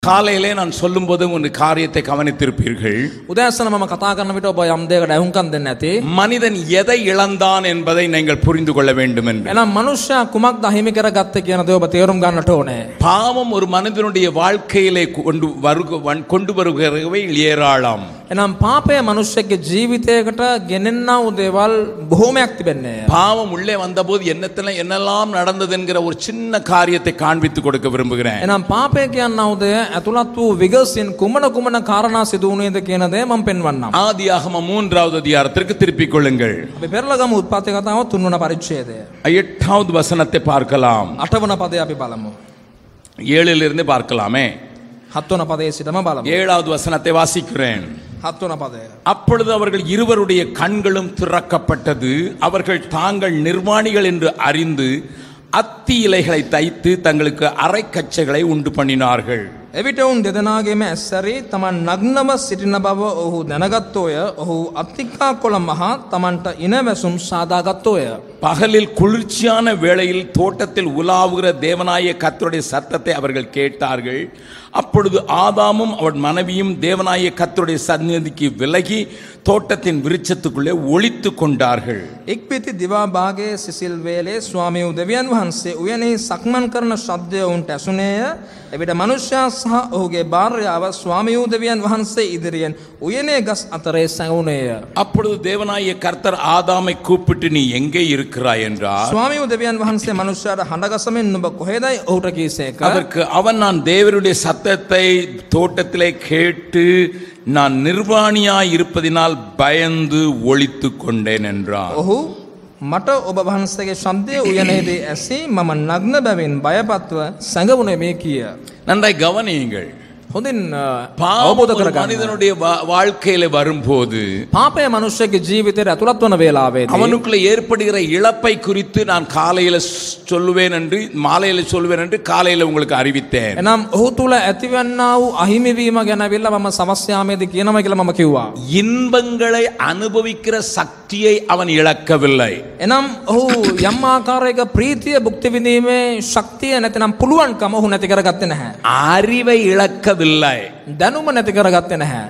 காலையிலே நான் சொல்லும்போது ஒரு காரியத்தை கவனித்திருப்பீர்கள். උදෑසන මම කතා කරන විට ඔබ යම් දෙයකට ඇහුම්කන් දෙන්නේ නැති. மனிதன் எதை இழந்தான் என்பதை நீங்கள் புரிந்து கொள்ள வேண்டும் என்று. එහෙනම් මනුෂ්‍යයා කුමක්ද අහිමි කරගත්තේ කියන දේ ඔබ තේරුම් ගන්නට ඕනේ. பாவம் ஒரு மனிதனுடைய வாழ்க்கையிலே கொண்டு வருகிறவை ஏராளம். එහෙනම් පාපය මනුෂ්‍යගේ ජීවිතයකට ගෙනෙන්නා වූ දේවල් බොහෝමයක් තිබෙන්නේ. பாவம் உள்ளே வந்தபோது என்னெல்லாம் நடந்தது என்கிற ஒரு சின்ன காரியத்தை காண்பித்து கொடுக்க விரும்புகிறேன். එහෙනම් පාපය කියනා වූ දේ ඇතුළත් වූ විගසින් කුමන කාරණා සිදු වුණේද කියන දේ මම පෙන්වන්නම්. ஆதியாகமம் 3வது அதிகாரத்திற்கு திருப்பிக் கொள்ளுங்கள். අපි පෙරලගමු උත්පත්ති කතාව 3 වන පරිච්ඡේදය. 8வது වசனத்தை பார்க்கலாம். 8 වන පදය අපි බලමු. 7லிருந்து பார்க்கலாமே. 7 වන පදයේ සිටම බලමු. 7வது வசனத்தை வாசிக்கிறேன். 7 වන පදය. அப்பொழுது அவர்கள் இருவருடைய கண்களும் திறக்கப்பட்டது. அவர்கள் தாங்கள் நிர்வாணிகள் என்று அறிந்து அத்தி இலைகளை தைத்து தங்களுக்கு அரைக்கச்சைகளை உண்டு பண்ணினார்கள். එවිට උන් දෙදෙනාගේම ඇස්සරි තමන් නග්නව සිටින බව ඔහු දැනගත්තෝය. ඔහු අත්තිකා කොළ මහා තමන්ට ඉනවැසුම් සාදාගත්තෝය. பகலில் குளிர்ச்சியான வேளையில் தோட்டத்தில் உலாவுகிற தேவனாய கர்த்தருடைய சத்தத்தை அவர்கள் கேட்டார்கள். அப்பொழுது ஆதாமும் அவன் மனைவியும் தேவனாய கர்த்தருடைய சந்நிதிக்கு விலகி தோட்டத்தின் விருட்சத்துக்குள்ளே ஒளித்து கொண்டார்கள். එක්පිති දිවා භාගයේ සිසිල් වේලේ ස්වාමීන් දෙවියන් වහන්සේ උයනේ සක්මන් කරන ශබ්දය උන්ට ඇසුනේය. එවිට මනුෂ්‍යයා සහ ඔහුගේ භාර්යාව ස්වාමීන් දෙවියන් වහන්සේ ඉදිරියෙන් උයනේ ගස් අතරේ සැඟුණේය. அப்பொழுது தேவனாய கர்த்தர் ஆதாமை கூப்பிட்டு நீ எங்கே இருக்கிறாய் என்றார். ස්වාමීන් දෙවියන් වහන්සේ මනුෂ්‍යයාට හඬගසමින් නුඹ කොහෙදයි ඔහුට කීසේක. அதற்கு அவன் நான் தேவனுடைய சத்தத்தை தோட்டத்திலே கேட்டு நான் நிர்வாணியாய் இருப்பதினால் பயந்து ஒளித்து கொண்டேன் என்றான். ඔහු මට ඔබ වහන්සේගේ ශබ්දය උයනේදී ඇසී මම නග්න බැවින් බයපත්ව සැඟවුණේ මේ කිය. நன்றாய் கவனியுங்கள். හොඳින් பாவம் අවබෝධ ஒரு කරගන්න. மனிதனுடைய வாழ்க்கையில வரும்போது පාපය මනුෂ්‍යගේ ජීවිතයට ඇතුළත් වන වේලාවේදී அவனுக்குள்ள ஏற்படுகிற இழப்பை குறித்து நான் காலையில சொல்லுவேன் என்று மாலையில சொல்லுவேன் என்று காலையில உங்களுக்கு அறிவித்தேன். එනම් ඔහු තුල ඇතිවන්නා වූ අහිමිවීම ගැනවිල්ලා මම සවස් යාමේදී කියනවා කියලා මම කිව්වා. இன்பங்களை அனுபவிக்கிற சக்தியை அவன் இழக்கவில்லை. එනම් ඔහු යම් ආකාරයක ප්‍රීතිය භුක්ති විඳීමේ ශක්තිය නැතිනම් පුළුවන්කම ඔහු නැති කරගත්තේ නැහැ. அறிவை இழக்கவில்லை. දැනුම නැති කරගත්තේ නැහැ.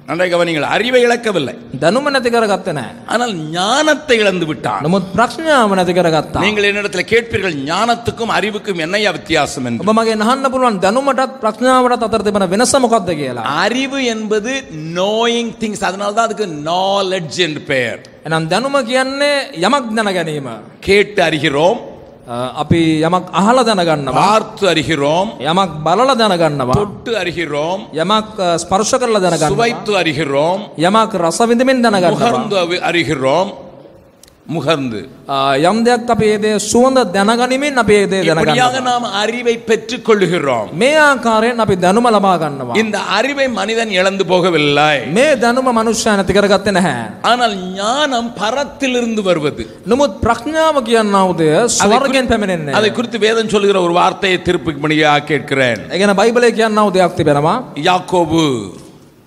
நன்றாய் கவனியுங்கள். அறிவை இழக்கவில்லை. දැනුම නැති කරගත්තේ නැහැ. ஆனால் ஞானத்தை இழந்து விட்டான். නමුත් ප්‍රඥාව නැති කරගත්තා. நீங்கள் என்னிடத்தில் கேட்பீர்கள் ஞானத்துக்கும் அறிவுக்கும் என்னையா வித்தியாசம் என்று. ඔබ මගෙන් අහන්න පුළුවන් දැනුමටත් ප්‍රඥාවටත් අතර තිබෙන වෙනස මොකක්ද කියලා. அறிவு என்பது knowing things. அதனால தான் அதுக்கு knowledge என்று பெயர். එහෙනම් දැනුම කියන්නේ යමක් දැන ගැනීම. கேட்டு அறிகிறோம், අපි යමක් අහලා දැනගන්නවා, பார்த்து அறிகிறோம், යමක් බලලා දැනගන්නවා, தொட்டு அறிகிறோம், යමක් ස්පර්ශ කරලා දැනගන්නවා, சுவைத்து அறிகிறோம், යමක් රස විඳින්මින් දැනගන්නවා, முகர்ந்து அறிகிறோம். முகர்ந்து යම් දෙයක් අපි ඒ දේ සුවඳ දැනගනිමින් අපි ඒ දේ இப்படியாக දැනගන්නවා. நாம் அறிவை பெற்றுக் கொள்கிறோம். මේ ආකාරයෙන් අපි දැනුම ලබා ගන්නවා. இந்த அறிவை மனிதன் இழந்து போகவில்லை. මේ දැනුම මනුෂ්‍යයා නැති කරගත්තේ නැහැ. ஆனால் ஞானம் பரத்திலிருந்து வருவது. නමුත් ප්‍රඥාව කියනා වූ දේ ස්වර්ගයෙන් පැමිණෙන්නේ. அதை குறித்து வேதம் சொல்லுகிற ஒரு வார்த்தையை திருப்பிபடியாக கேட்கிறேன். ඒ කියන්නේ බයිබලයේ කියනා වූ දෙයක් තිබෙනවා. யாக்கோபு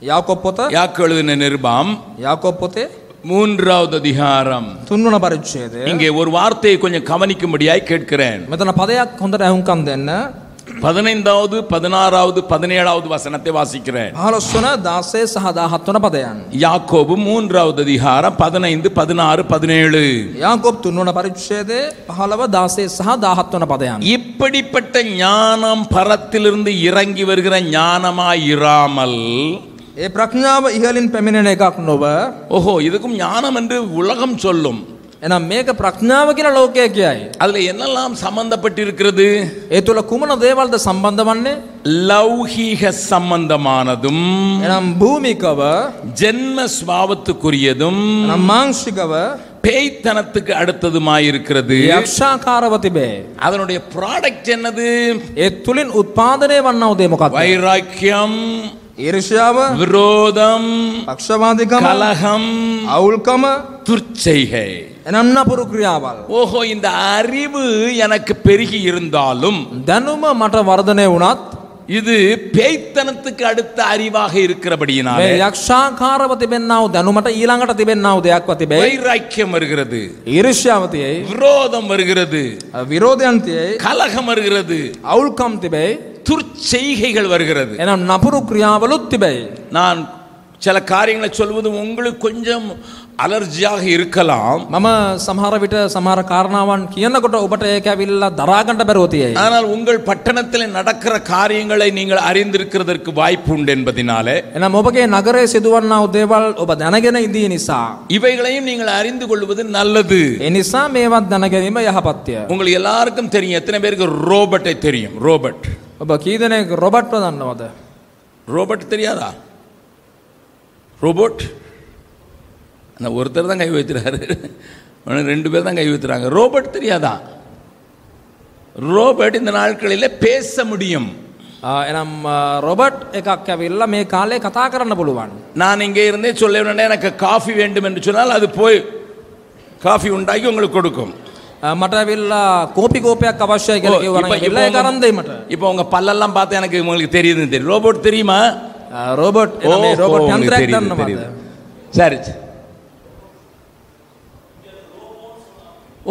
යාකෝබ් පොත, யாக்கோபு எழுதின நிருபம் යාකෝබ් පොතේ 3வது அதிகாரம். 3 වන පරිච්ඡේදය. இங்கே ஒரு வார்த்தையை கொஞ்சம் கவனிக்கும்படியாய் கேட்கிறேன். මෙතන පදයක් හොඳට අහුම්කම් දෙන්න. 15வது 16வது 17வது வசனத்தை வாசிக்கிறேன். 15 වන 16 සහ 17 වන පදයන්. யாக்கோபு 3வது அதிகாரம் 15 16 17. යාකෝබ් 3 වන පරිච්ඡේදයේ 15 16 සහ 17 වන පදයන්. இப்படிப்பட்ட ஞானம் பரத்திலிருந்து இறங்கி வருகிற ஞானமாய் இராமல், ඒ ප්‍රඥාව ඉහළින් පැමිණෙන එකක් නොව, ஓஹோ இதுக்கும் ஞானம் என்று உலகம் சொல்லும். එහෙනම් මේක ප්‍රඥාව කියලා ලෝකය කියයි. அதுல என்னெல்லாம் சம்பந்தப்பட்டிருக்கிறது? ඒ තුල කුමන දේවල්ද සම්බන්ධ වන්නේ? லௌகீக சம்பந்தமானதும், එහෙනම් භූමිකව, ஜென்ம ஸ்வாவத்துக்குரியதும், එහෙනම් මාංශිකව, பேய்த்தனத்துக்கு அடுத்ததுமாயிருக்கிறது. යක්ෂාකාරව තිබේ. அதனுடைய ப்ராடக்ட் என்னது? ඒ තුලින් උත්පාදනය වන්නා වූ දේ මොකක්ද? வைராக்கியம், ඊර්ෂ්‍යාව, விரோதம், පක්ෂපාතිකම, கலகம், අවුල්කම, துர்ச்செய்கை. එනම් නපුරු ක්‍රියාවල්. ஓஹோ இந்த அறிவு எனக்கு பெருகி இருந்தாலும் දැනුම මට වර්ධනය වුණත් இது பேய்த்தனத்துக்கு அடுத்த அறிவாக இருக்கிறபடியினாலே මේ යක්ෂාකාරව තිබෙන්නා වූ දැනුමට ඊළඟට තිබෙන්නා වූ දෙයක්ව තිබේ. வைராக்கியம் வருகிறது, ඊර්ෂ්‍යාව තියේ, விரோதம் வருகிறது, විරෝධයන් තියේ, கலகம் வருகிறது, අවුල්කම් තිබේ, துர்ச்செய்கைகள் வருகிறது. එනම් නපුරු ක්‍රියාවලුත් තිබේ. நான் சில காரியங்களை சொல்வது உங்களுக்கு கொஞ்சம் அலர்ஜியாக இருக்கலாம். මම සමහර විට සමහර කාරණාවන් කියනකොට ඔබට ඒක ඇවිල්ලා දරා ගන්න බැරුව තියෙයි. ஆனால் உங்கள் பட்டணத்தில் நடக்கிற காரியங்களை நீங்கள் அறிந்திருக்கிறதற்கு வாய்ப்பு உண்டு என்பதினாலே එනම් ඔබගේ නගරයේ සිදුවන්නා වූ දේවල් ඔබ දැනගෙන ඉදී නිසා இவைகளையும் நீங்கள் அறிந்து கொள்வது நல்லது. ඒ නිසා මේවත් දැන ගැනීම යහපත්ය. உங்களுக்கு எல்லாருக்கும் தெரியும், எத்தனை பேருக்கு ரோபோட்டை தெரியும்? ரோபோட் ඔබ කී දෙනෙක් රොබර්ට්ව දන්නවද? ரோபோட் தெரியாதா? ரோபோட் அந்த ஒருத்தர் தான் கை வைக்கிறாரு, 2 பேர் தான் கை வைக்கிறாங்க. ரோபோட் தெரியாதா? ரோபோட் இந்த நாட்களில் பேச முடியும். එනම් රොබර්ට් එකක් ඇවිල්ලා මේ කාලේ කතා කරන්න පුළුවන්. நான் இங்கே இருந்தே சொல்ல வேண்டாம், எனக்கு காஃபி வேண்டும் என்று சொன்னால் அது போய் காஃபி உண்டாக்கி உங்களுக்கு கொடுக்கும். මට ඇවිල්ලා කෝපි කෝපයක් අවශ්‍යයි කියලා කිව්වනම් එල්ල ඒක අරන් දෙයි මට. இப்போ உங்க பல்லெல்லாம் பார்த்தா எனக்கு உங்களுக்கு தெரியுதுன்னு தெரியும். ரோபோட் தெரியுமா? රොබර්ට් එනම් මේ රොබර්ට් යන්ත්‍රයක් දන්නවද? சரி.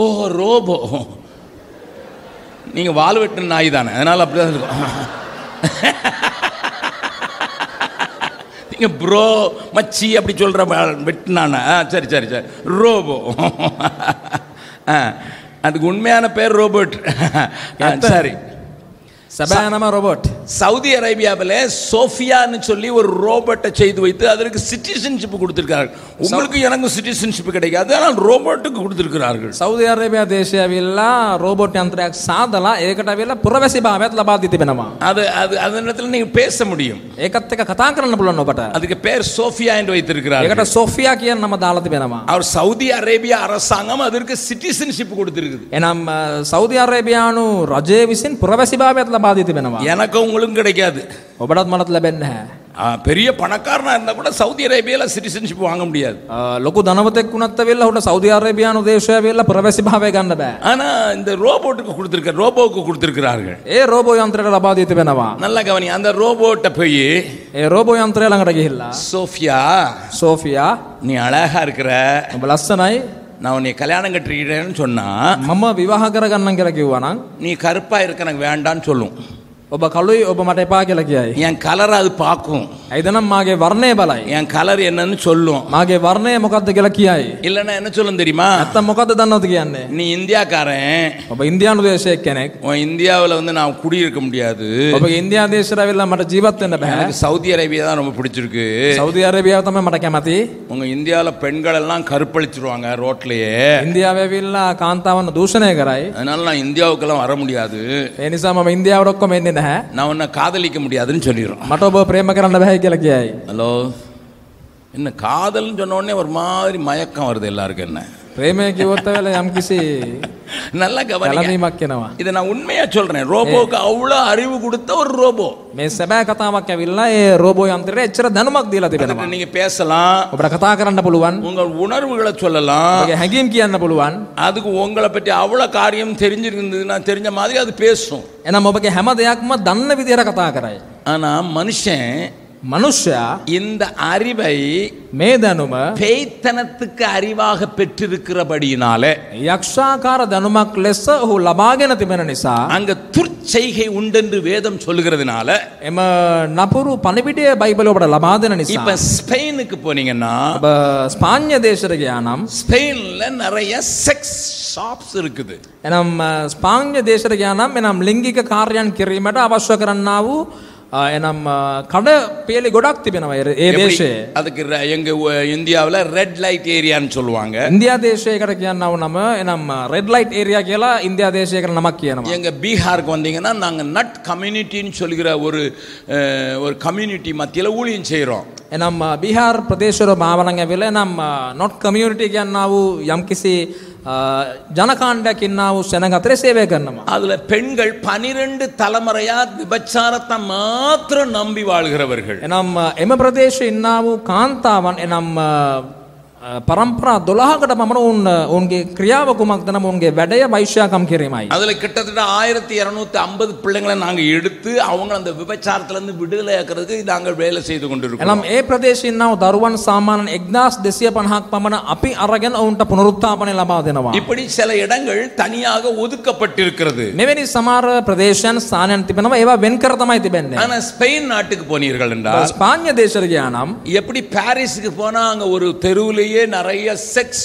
ஓ ரோபோ, நீங்க வால் வெட்டு நாய் தானே, அதனால அப்படிதான் இருக்கும். நீங்க ப்ரோ மச்சி அப்படி சொல்ற வெட்டினான. சரி சரி சரி, ரோபோ. அதுக்கு உண்மையான பேர் ரோபோட். சரி, සැබෑ නම රොබර්ට්. சவுதி அரேபியாவில் சோஃபியான்னு சொல்லி ஒரு ரோபோட்டை செய்து வைத்து அதற்கு சிட்டிசன்ஷிப் கொடுத்திருக்கிறார்கள். உங்களுக்கு எனக்கு சிட்டிசன்ஷிப் கிடைக்காது, ஆனால் ரோபோட்டுக்கு கொடுத்திருக்கிறார்கள். සෞදි අරේබියා දේශය ඇවිල්ලා රෝබෝට් යන්ත්‍රයක් සාදලා ඒකට ඇවිල්ලා පුරවැසි භාවයත් ලබා දී තිබෙනවා. அது அதனிடத்தில் நீங்க பேச முடியும். ඒකත් එක්ක කතා කරන්න පුළුවන් ඔබට. அதுக்கு பேர் சோஃபியா என்று வைத்திருக்கிறார்கள். ඒකට සෝෆියා කියන නම දාලා තිබෙනවා. அவர் சவுதி அரேபியா அரசாங்கம் அதற்கு சிட்டிசன்ஷிப் கொடுத்திருக்குது. එනම් සෞදි අරේබියානු රජය විසින් පුරවැසි භාවයත් ලබා දී තිබෙනවා. எனக்கு உங்களுக்கு கிடைக்காது. ඔබටත් මටත් ලැබෙන්නේ නැහැ. பெரிய பணக்காரனா இருந்தா கூட சவுதி அரேபியால சிட்டிசன்ஷிப் வாங்க முடியாது. ලොකු ධනවතෙක් වුණත් ඇවිල්ලා උන්ට සෞදි අරේබියානු දේශය ඇවිල්ලා පුරවැසි භාවය ගන්න බෑ. ஆனா இந்த ரோபோட்டுக்கு கொடுத்திருக்க ரோபோவுக்கு கொடுத்திருக்கிறார்கள். ඒ රෝබෝ යන්ත්‍රයට ලබා දී තිබෙනවා. நல்லா கவனி, அந்த ரோபோட்ட போய் ඒ රෝබෝ යන්ත්‍රය ළඟට ගිහිල්ලා சோஃபியா සෝෆියා நீ அழகா இருக்கிற, ඔබ ලස්සනයි, நான் உன்னை கல்யாணம் கட்டிக்கிறேன்னு சொன்னா මම විවාහ කරගන්නම් කියලා කිව්වා නම් நீ கருப்பா இருக்க எனக்கு வேண்டான்னு சொல்லும். ඔබ කළුයි, ඔබ මට එපා කියලා කියයි. என் கலர் அது பார்க்கும். ඇයිදනම් මාගේ වර්ණය බලයි. என் கலர் என்னன்னு சொல்லும். මාගේ වර්ණය මොකක්ද කියලා කියයි. இல்லைன்னா என்ன சொல்லும் தெரியுமா? නැත්තම් මොකද්ද දන්නවද කියන්නේ? நீ இந்தியாக்காரன், ඔබ ඉන්දියානු දේශයක් කෙනෙක්. உன் இந்தியாவில் வந்து நான் குடியிருக்க முடியாது, ඔබගේ ඉන්දියා දේශයට ඇවිල්ලා මට ජීවත් වෙන්න බෑ. எனக்கு சவுதி அரேபியா தான் ரொம்ப பிடிச்சிருக்கு. සෞදි අරේබියාව තමයි මට කැමති. உங்க இந்தியாவில் பெண்கள் எல்லாம் கருப்பளிச்சிருவாங்க ரோட்லயே, ඉන්දියාවේ ඇවිල්ලා කාන්තාවන් දූෂණය කරයි. அதனால நான் இந்தியாவுக்கெல்லாம் வர முடியாது, ඒ නිසා මම ඉන්දියාවට ඔක්කොම එන්නේ නැහැ. நான் உன்னை காதலிக்க முடியாதுன்னு சொல்லிடுறோம். මට ඔබ ප්‍රේම කරන්න බෑ කියලා කියයි. ஹலோ, என்ன காதல்னு சொன்ன உடனே ஒரு மாதிரி மயக்கம் வருது எல்லாருக்கும். என்ன ප්‍රේමය කිව්වොත් ඇවිල්ලා යම්කිසි நல்லா கவனிங்க, කලබීමක් එනවා. இதை நான் உண்மையா சொல்றேன். ரோபோக்கு அவ்வளோ அறிவு கொடுத்த ஒரு ரோபோ. මේ සැබෑ කතාවක් ඇවිල්ලා ඒ රෝබෝ යන්ත්‍රයට එච්චර දැනුමක් දීලා තිබෙනවා. நீங்க பேசலாம், ඔබට කතා කරන්න පුළුවන්, உங்கள் உணர்வுகளை சொல்லலாம், ඔබගේ හැඟීම් කියන්න පුළුවන්. அதுக்கு உங்களை பற்றி அவ்வளோ காரியம் தெரிஞ்சிருந்ததுன்னா தெரிஞ்ச மாதிரி அது பேசும். එනම් ඔබගේ හැම දෙයක්ම දන්න විදිහට කතා කරයි. ஆனா மனுஷன் මනුෂ්‍යයා இந்த அறிவை මේ දැනුම பேய்த்தனத்துக்கு அறிவாக பெற்றிருக்கிறபடியினாலே යක්ෂාකාර දැනුමක් ලෙස ඔහු ලබාගෙන තිබෙන නිසා அங்க துர்ச்செய்கை உண்டென்று வேதம் சொல்லுகிறதுனால එම නපුරු පණිවිඩය බයිබලය ඔබට ලබා දෙන නිසා இப்ப ஸ்பெயினுக்கு போனீங்கன்னா ඔබ ස්පාඤ්ඤ දේශයට ගියා නම් ஸ்பெயின்ல நிறைய செக்ஸ் ஷாப்ஸ் இருக்குது. එනම් ස්පාඤ්ඤ දේශයට ගියා නම් එනම් ලිංගික කාර්යයන් කිරීමට අවශ්‍ය කරන්නා වූ එනම් කඩ පියලි ගොඩක් තිබෙනවා ඒ දේශයේ. அதுக்கு எங்க இந்தியாவில் ரெட் லைட் ஏரியான்னு சொல்லுவாங்க. ඉන්දියා දේශයකට කියනව නම එනම් රෙඩ් ලයිට් ඒරියා කියලා ඉන්දියා දේශයකට නමක් කියනවා. எங்க பீகாருக்கு வந்தீங்கன்னா நாங்க நட் கம்யூனிட்டின்னு சொல்லுகிற ஒரு கம்யூனிட்டி மத்தியில் ஊழியம் செய்கிறோம். එනම් බිහාර් ප්‍රදේශවල මාවලන් ඇවිල්ලා එනම් not community කියනවා වූ යම්කිසි ஜனகாண்டக் இன்னாவு செனகத்திலே சேவை කරනවා. அதுல பெண்கள் 12 தலைமுறையா விபச்சாரத்தை மாத்திரம் நம்பி வாழ்கிறவர்கள். එනම් එම ප්‍රදේශයේ ඉන්නා වූ කාන්තාවන් එනම් පරම්පරා 12කට පමණ ඔවුන්ගේ ක්‍රියාව කුමක්ද නම් ඔවුන්ගේ වැඩය වෛශ්‍යාකම් කිරීමයි. அதுல கிட்டத்தட்ட 1250 பிள்ளைங்களை நாங்க எடுத்து அவங்க அந்த விபச்சாரத்துல இருந்து விடுதலை ஆக்குறதுக்கு நாங்கள் வேலை செய்து கொண்டிருக்கிறோம். එනම් ඒ ප්‍රදේශයේ ඉන්නව දරුවන් සාමාන්‍යයෙන් 1250ක් පමණ අපි අරගෙන ඔවුන්ට පුනරුත්ථාපනය ලබා දෙනවා. இப்படி சில இடங்கள் தனியாக ஒதுக்கப்பட்டிருக்கிறது. මෙවැනි සමහර ප්‍රදේශයන් ස්ථානයන් තිබෙනවා ඒවා වෙන් කර තමයි තිබෙන්නේ. ஆனா ஸ்பெயின் நாட்டுக்கு போனீர்கள் என்றால் ස්පාඤ්ඤ දේශයට ගියා නම් எப்படி பாரிஸுக்கு போனா அங்க ஒரு தெருவுலயே நிறைய செக்ஸ்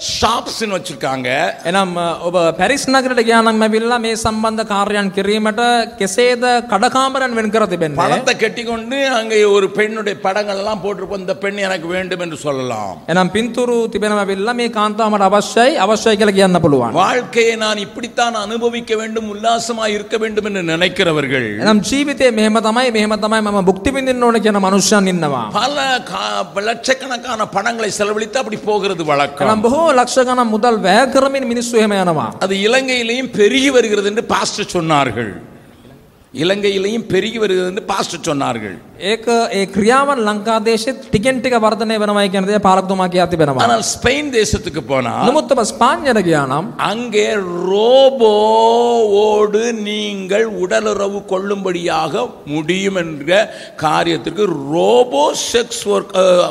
ஷாப்ஸ்னு வச்சிருக்காங்க. එනම් ඔබ පැරිස් නගරයට ගියා නම් ඇවිල්ලා මේ සම්බන්ධ කාර්යයන් කිරීමට කෙසේද කඩකාමරන් වෙන් කර තිබෙන්නේ. பணத்தை கட்டிக்கொண்டு அங்கே ஒரு பெண்ணுடைய படங்கள் எல்லாம் போட்டிருப்போம். இந்த பெண் எனக்கு வேண்டும் என்று சொல்லலாம். එනම් පින්තූරු තිබෙනවා ඇවිල්ලා මේ කාන්තාව මට අවශ්‍යයි කියලා කියන්න පුළුවන්. வாழ்க்கையை நான் இப்படித்தான் அனுபவிக்க வேண்டும், உல்லாசமாய் இருக்க வேண்டும் என்று நினைக்கிறவர்கள் එනම් ජීවිතේ මෙහෙම තමයි මම භුක්ති විඳින්න ඕන කියන මනුෂ්‍යයන් ඉන්නවා. பல லட்சக்கணக்கான பணங்களை செலவழித்து அப்படி போகிறது வழக்கம். එනම් බොහෝ ලක්ෂ ගණන් මුදල් වැය කරමින් මිනිස්සු එහෙම යනවා. அது இலங்கையிலேயும் பெருகி வருகிறது என்று பாஸ்டர் சொன்னார்கள். இலங்கையிலேயும் பெருகி வருகிறது என்று பாஸ்டர் சொன்னார்கள். ඒක ඒ ක්‍රියාවන් ලංකා දේශෙත් ටිකෙන් ටික වර්ධනය වෙනවායි කියන දේ පාලකතුමා කියා තිබෙනවා. ஆனால் ஸ்பெயின் தேசத்துக்கு போனா නමුත් ඔබ ස්පාඤ්ඤයට ගියා නම් அங்கே ரோபோவோடு நீங்கள் உடலுறவு கொள்ளும்படியாக முடியும் என்ற காரியத்திற்கு ரோபோ செக்ஸ்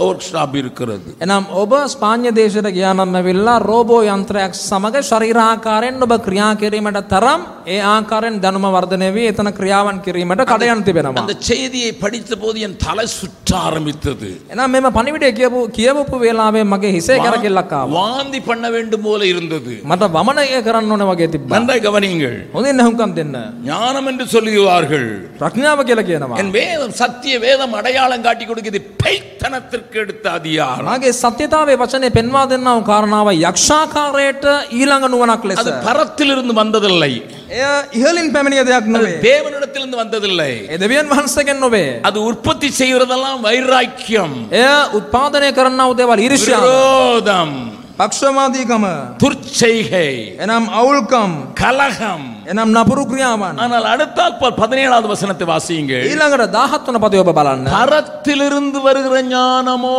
ஒர்க் ஷாப் இருக்கிறது. එනම් ඔබ ස්පාඤ්ඤ දේශයට ගියා නම් ඇවිල්ලා රෝබෝ යන්ත්‍රයක් සමග ශරීරාකාරයෙන් ඔබ ක්‍රියා කිරීමට තරම් ඒ ආකාරයෙන් දැනුම වර්ධනය වී එතන ක්‍රියාවන් කිරීමට කඩයන් තිබෙනවා. அந்த செய்தியை படித்த போது என் தலை சுற்ற ஆரம்பித்தது. එනම් මෙම පණිවිඩය කියවපු වෙලාවේ මගේ හිසේ කරකිල්ලක් ආවා. வாந்தி பண்ண வேண்டும் போல இருந்தது. මට වමනය කරන්න ඕන වගේ තිබ්බා. நன்றாய் கவனியுங்கள். හොඳින් අහුම්කම් දෙන්න. ஞானம் என்று சொல்லுவார்கள். ප්‍රඥාව කියලා කියනවා. என் வேதம் சத்திய வேதம் அடையாளம் காட்டி கொடுக்கிறது பெய்த்தனத்திற்கு எடுத்த அதிகாரம். මාගේ සත්‍යතාවයේ වචනේ පෙන්වා දෙන්නා වූ කාරණාව යක්ෂාකාරයට ඊළඟ නුවණක් ලෙස. அது பரத்திலிருந்து வந்ததில்லை. එය ඉහළින් පැමිණිය දෙයක් නෙවෙයි. தேவனிடத்திலிருந்து வந்ததில்லை. ඒ දෙවියන් වහන්සේගෙන් නොවේ. அது உற்பத்தி செய்வதெல்லாம் வைராக்கியம், එය උත්පාදනය කරන්නා වූ දේවල් ඊර්ෂ්‍යාව, விரோதம், පක්ෂපාතීකම, துர்ச்செய்கை, එනම් අවුල්කම්, கலகம். එනම් නපුරු ක්‍රියාවන්. ஆனால் அடுத்த 17வது வசனத்தை வாசியுங்கள். ඊළඟට 17 වන පදය ඔබ බලන්න. பரத்திலிருந்து வருகிற ஞானமோ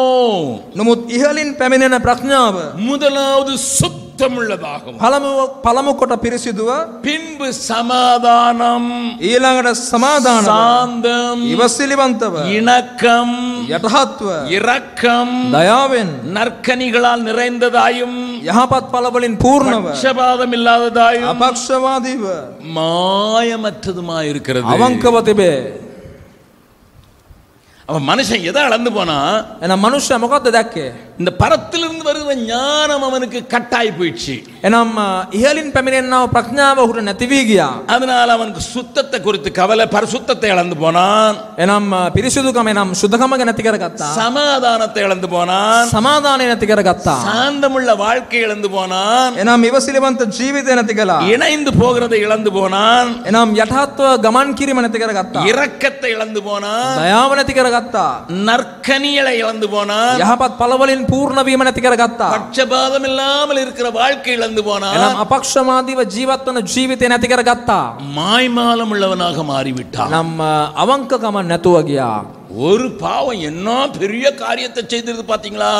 නමුත් ඉහළින් පැමිණෙන ප්‍රඥාව முதலாவது சுத்தமுள்ளதாகும், පළමු කොට පිරිසිදුව, பின்பு சமாதானம், ඊළඟට සමාදානව, சாந்தம், ඉවසිලිවන්තව, இணக்கம், යටහත්ව, இரக்கம், දයාවෙන්, நற்கனிகளால் நிறைந்ததாயும் යහපත් ඵල වලින් පූර්ණව, பட்சபாதம் இல்லாததாயும் අපක්ෂවාදීව, மாயமற்றதுமாய் இருக்கிறது. අවංකව තිබේ. அவன் மனுஷன் எதை அளந்து போனா එනම් මනුෂ්‍ය මොකද්ද දැක්කේ? இந்த பரத்திலிருந்து வருகிற ஞானம் அவனுக்கு கட்டாய் போயிடுச்சு. එනම් ඉහළින් පැමිණෙනා වූ ප්‍රඥාව ඔහුට නැති වී ගියා. அதனால அவனுக்கு சுத்தத்தை குறித்து கவலை, பரிசுத்தத்தை இழந்து போனான். එනම් පිරිසිදුකම එනම් සුද්ධකම ගැන නැති කරගත්තා. சமாதானத்தை இழந்து போனான். සමාදානය නැති කරගත්තා. சாந்தமுள்ள வாழ்க்கை இழந்து போனான். එනම් ඉවසිලිවන්ත ජීවිතය නැති කළා. இணைந்து போகிறதை இழந்து போனான். එනම් යටහත්ව ගමන් කිරීම නැති කරගත්තා. இரக்கத்தை இழந்து போனான். දයාව නැති කරගත්තා. நற்கனிகளை இழந்து போனான். යහපත් ඵල වලින් පූර්ණ වීම නැති කරගත්තා. பட்சபாதம் இல்லாமல் இருக்கிற வாழ்க்கை இழந்து போனான். එනම් අපක්ෂමාදීව ජීවත් වන ජීවිතය නැති කරගත්තා. மாய்மாலம் உள்ளவனாக மாறிவிட்டான். එනම් අවංකකම නැතුව ගියා. ஒரு பாவம் என்ன பெரிய காரியத்தை செய்திருது பாத்தீங்களா?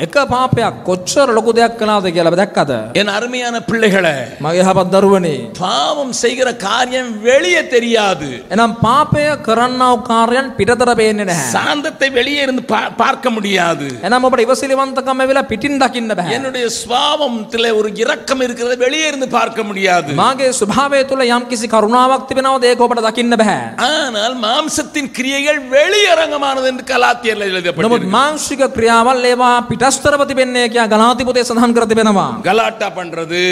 එක පාපයක් කොච්චර ලොකු දෙයක් කළාද කියලා දැක්කද? என் அருமையான பிள்ளைகளே, මගේ යහපත් දරුවනේ, பாவம் செய்கிற காரியம் வெளியே தெரியாது. එනම් පාපය කරන්නා වූ කාර්යයන් පිටතට පේන්නේ නැහැ. சாந்தத்தை வெளியே இருந்து பார்க்க முடியாது. එනම් ඔබට ඉවසිලිවන්තකම වෙලා පිටින් දකින්න බෑ. என்னுடைய சுபாவத்திலே ஒரு இரக்கம் இருக்கிறது, வெளியே இருந்து பார்க்க முடியாது. මාගේ ස්වභාවය තුළ යම්කිසි කරුණාවක් තිබෙනවද ඒක ඔබට දකින්න බෑ. ஆனால் மாம்சத்தின் கிரியைகள் வெளியரங்கமானது என்று கலாத்தியர்ல නමුත් எழுதப்பட்டிருக்கு. මාංශික ක්‍රියාවල් ඒවා පිටස්තරව තිබෙන්නේ කියලා ගලාති පොතේ සඳහන් කර තිබෙනවා. கலாட்டா பண்றது,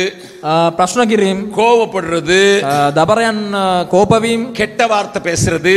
ප්‍රශ්න කිරීම, கோவப்படுறது, දබරයන් කෝපවීම, கெட்ட வார்த்தை பேசுறது,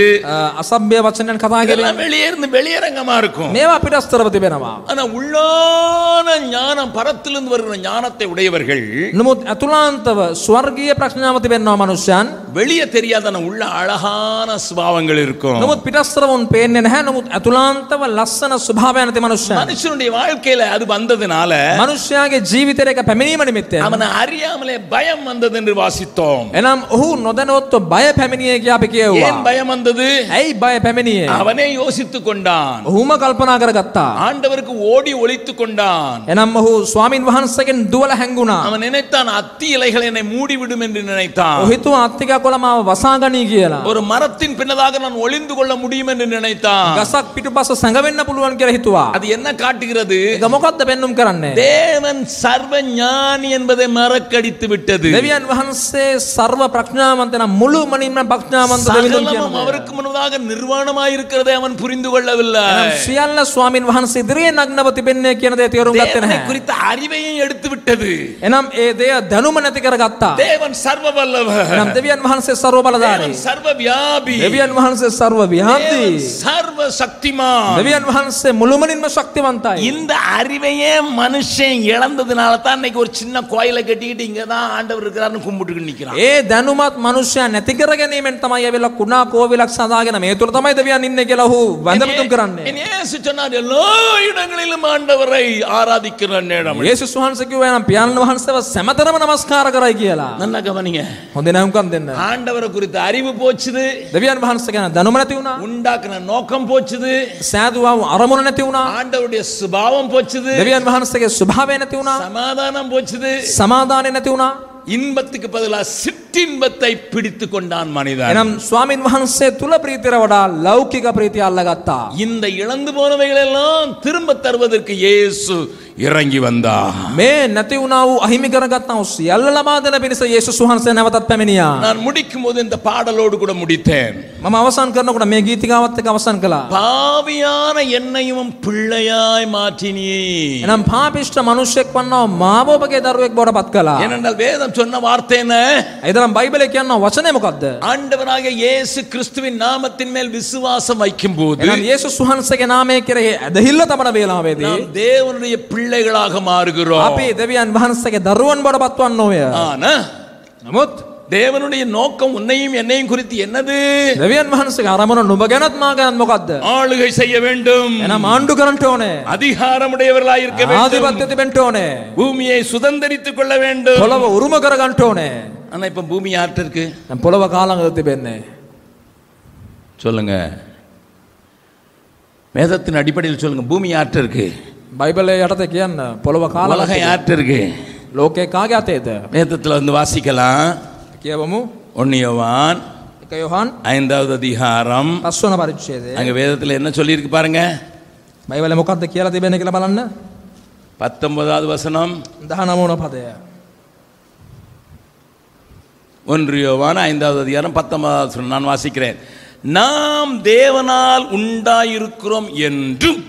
අසභ්‍ය වචනයන් කතා කිරීම, இதெல்லாம் வெளியே இருந்து வெளியரங்கமா இருக்கும். මේවා පිටස්තරව තිබෙනවා. ஆனா உள்ளான ஞானம், பரத்திலிருந்து வருகிற ஞானத்தை உடையவர்கள், නමුත් අතුලාන්තව ස්වර්ගීය ප්‍රඥාව තිබෙනවා මනුෂ්‍යයන්. வெளியே தெரியாத உள்ள அழகான சுபாவங்கள் இருக்கும். නමුත් පිටස්තරව උන් පේන්නේ පේන්නේ නැහැ. නමුත් අතුලාන්තව ලස්සන ස්වභාවයක් නැති මනුෂ්‍යයා. மனுஷனுடைய வாழ்க்கையில அது வந்ததுனால මනුෂ්‍යයාගේ ජීවිතයට ඒක පැමිණීම නිමිත්තෙන් அவனை அறியாமலே பயம் வந்தது என்று வாசித்தோம். එනම් ඔහු නොදැනුවත්ව බය පැමිණියේ කියලා අපි කියුවා. ஏன் பயம் வந்தது? ඇයි බය පැමිණියේ? அவனே யோசித்துக் கொண்டான். ඔහුම කල්පනා කරගත්තා. ஆண்டவருக்கு ஓடி ஒளித்துக் கொண்டான். එනම් ඔහු ස්වාමින් වහන්සේගෙන් දුවලා හැංගුණා. அவன் நினைத்தான் அத்தி இலைகள் என்னை மூடிவிடும் என்று நினைத்தான். ඔහු හිතුවා අත්තිකා කොළ මාව වසාගනී කියලා. ஒரு மரத்தின் பின்னதாக நான் ஒளிந்து கொள்ள முடியும் என்று நினைத்தான். ගසක් පිටුපස සැඟවෙන්න පුළුවන් කියලා හිතුවා. அது என்ன காட்டுகிறது? ඒක මොකද්ද පෙන්눔 කරන්නේ? தேவன் சர்வ ஞானி என்பதை மறக்கடித்து விட்டது. දෙවියන් වහන්සේ සර්ව ප්‍රඥාවන්ත නම් මුළුමනින්ම ප්‍රඥාවන්ත දෙවියන් சகலமும் කියනවා. அவருக்கு முன்னதாக நிர்வாணமாய் இருக்கிறதை அவன் புரிந்து கொள்ளவில்லை. එනම් සියල්ල ස්වාමින් වහන්සේ ඉදිරියේ නග්නව තිබෙන්නේ කියන දේ තේරුම් ගත්තේ தேவனை නැහැ. குறித்த அறிவையும் எடுத்து விட்டது. එනම් ඒ දේ දැනුම නැති කරගත්තා. தேவன் சர்வ வல்லவர். එනම් දෙවියන් වහන්සේ සර්ව බලධාරී. தேவன் சர்வ வியாபி. දෙවියන් වහන්සේ සර්ව විහාරී. தேவன் சர்வ சக்திமான். දෙවියන් වහන්සේ මුළුමනින්ම ශක්තිවන්තයි. இந்த அறிவையே மனுஷன் இழந்ததுனால தான் இன்னைக்கு ஒரு சின்ன கோயிலை கட்டிக்கிட்டு இங்க தான் ஆண்டவர் இருக்கிறாருன்னு கும்பிட்டுட்டு நிக்கிறான். ඒ දැනුමත් මනුෂ්‍යයා නැති කර ගැනීමෙන් තමයි ඇවිල්ලා කුණා කෝවිලක් සදාගෙන මේ තුල තමයි දෙවියන් ඉන්නේ කියලා ඔහු වන්දනතුන් කරන්නේ. இயேசு சொன்னார் எல்லா இடங்களிலும் ஆண்டவரை ஆராதிக்கிற நேரம். යේසුස් වහන්සේ කිව්වා නම් පියාණන් වහන්සේව සෑමතැනම නමස්කාර කරයි කියලා. நல்லா கவனிங்க. හොඳ නැවුම්කම් දෙන්න. ஆண்டவரை குறித்த அறிவு போச்சுது. දෙවියන් වහන්සේ ගැන දැනුම නැති වුණා. உண்டாக்குன நோக்கம் போச்சுது. සෑදුවා අරමුණ නැති වුණා. ஆண்டவருடைய சுபாவம் போச்சுது. දෙවියන් වහන්සේගේ ස්වභාවය නැති වුණා. சமாதானம் போச்சுது. සමාදානය නැති වුණා. இன்பத்துக்கு பதிலா சிற்றின்பத்தை பிடித்து கொண்டான் மனிதன். එනම් ස්වාමින් වහන්සේ තුල ප්‍රීතියට වඩා ලෞකික ප්‍රීතිය අල්ලගත්තා. இந்த இழந்து போனவைகள் எல்லாம் திரும்ப தருவதற்கு இயேசு இறங்கி வந்தார். මේ නැති වුණා වූ අහිමි කරගත්තා වූ සියල්ල ලබා දෙන පිණිස යේසුස් වහන්සේ නැවතත් පැමිණියා. நான் முடிக்கும் போது இந்த பாடலோடு கூட முடித்தேன். මම අවසන් කරනකොට මේ ගීතිකාවත් එක්ක අවසන් කළා. பாவியான என்னையும் பிள்ளையாய் மாற்றினீ. එනම් පාපිෂ්ඨ මිනිසෙක් වන්නව මාව ඔබගේ දරුවෙක් බවට පත් කළා. ஏனென்றால் வேதம் சொன்ன வார்த்தை என்ன? එදනම් බයිබලේ කියන වචනේ මොකද්ද? ஆண்டவராகிய இயேசு கிறிஸ்துவின் நாமத்தின் மேல் விசுவாசம் வைக்கும்போது එනම් යේසුස් වහන්සේගේ නාමය කෙරෙහි ඇදහිල්ල තබන වේලාවේදී நாம் தேவனுடைய பிள்ளைகளாக மாறுகிறோம். අපි දෙවියන් වහන්සේගේ දරුවන් බවට පත්වන්න ඕය. ஆனா නමුත් தேவனுடைய நோக்கம் உன்னையும் என்னையும் குறித்து என்னது? දෙවියන් වහන්සේගේ අරමුණ නුඹ ගැනත් මා ගැනත් මොකද්ද? ஆளுகை செய்ய வேண்டும். එනම් ආණ්ඩු කරන්න ඕනේ. அதிகாரமுடையவர்களாய் இருக்க வேண்டும். ආධිපත්‍ය තිබෙන්න ඕනේ. பூமியை சுதந்தரித்துக் கொள்ள வேண்டும். පොළව උරුම කරගන්න ඕනේ. ஆனா இப்ப பூமி யார்கிட்ட இருக்கு? දැන් පොළව කාලඟද තිබෙන්නේ? சொல்லுங்க. வேதத்தின் அடிப்படையில் சொல்லுங்க. பூமி யார்கிட்ட இருக்கு? බයිබලයේ යටතේ කියන්න පොළව කාලඟද? உலகம் யார்கிட்ட இருக்கு? ලෝකේ කාගේ අතේද? வேதத்துல வந்து வாசிக்கலாம். කියවමු. 1 யோவான் 1 යොහන් 5வது அதிகாரம். 5 වන පරිච්ඡේදය. அங்க வேதத்துல என்ன சொல்லி இருக்கு பாருங்க. බයිබලේ මොකක්ද කියලා තිබෙන්නේ කියලා බලන්න. 19வது வசனம். 19 වන පදය. 1 யோவான் 5வது அதிகாரம் 19வது வசனம் நான் வாசிக்கிறேன். நாம் தேவனால் உண்டாயிருக்கிறோம் என்றும்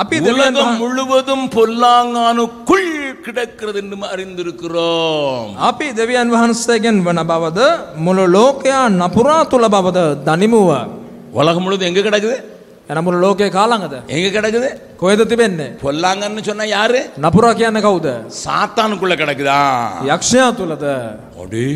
අපි உலகம் முழுவதும் பொல்லாங்கானுக்குள் கிடக்கிறது என்றும் அறிந்திருக்கிறோம். අපි දෙවියන් වහන්සේගෙන් වන බවද මුළු ලෝකයා නපුරා තුල බවද දනිමුව. உலகம் முழுவதும் எங்க கிடக்குது? එන මුළු ලෝකේ කාලඟද? எங்க கிடக்குது? කොහෙද තිබෙන්නේ? பொல்லாங்கன்னு சொன்னா யாரு? නපුරා කියන්නේ කවුද? சாத்தானுக்குள்ள கிடக்குதா? යක්ෂයා තුලද? அடே,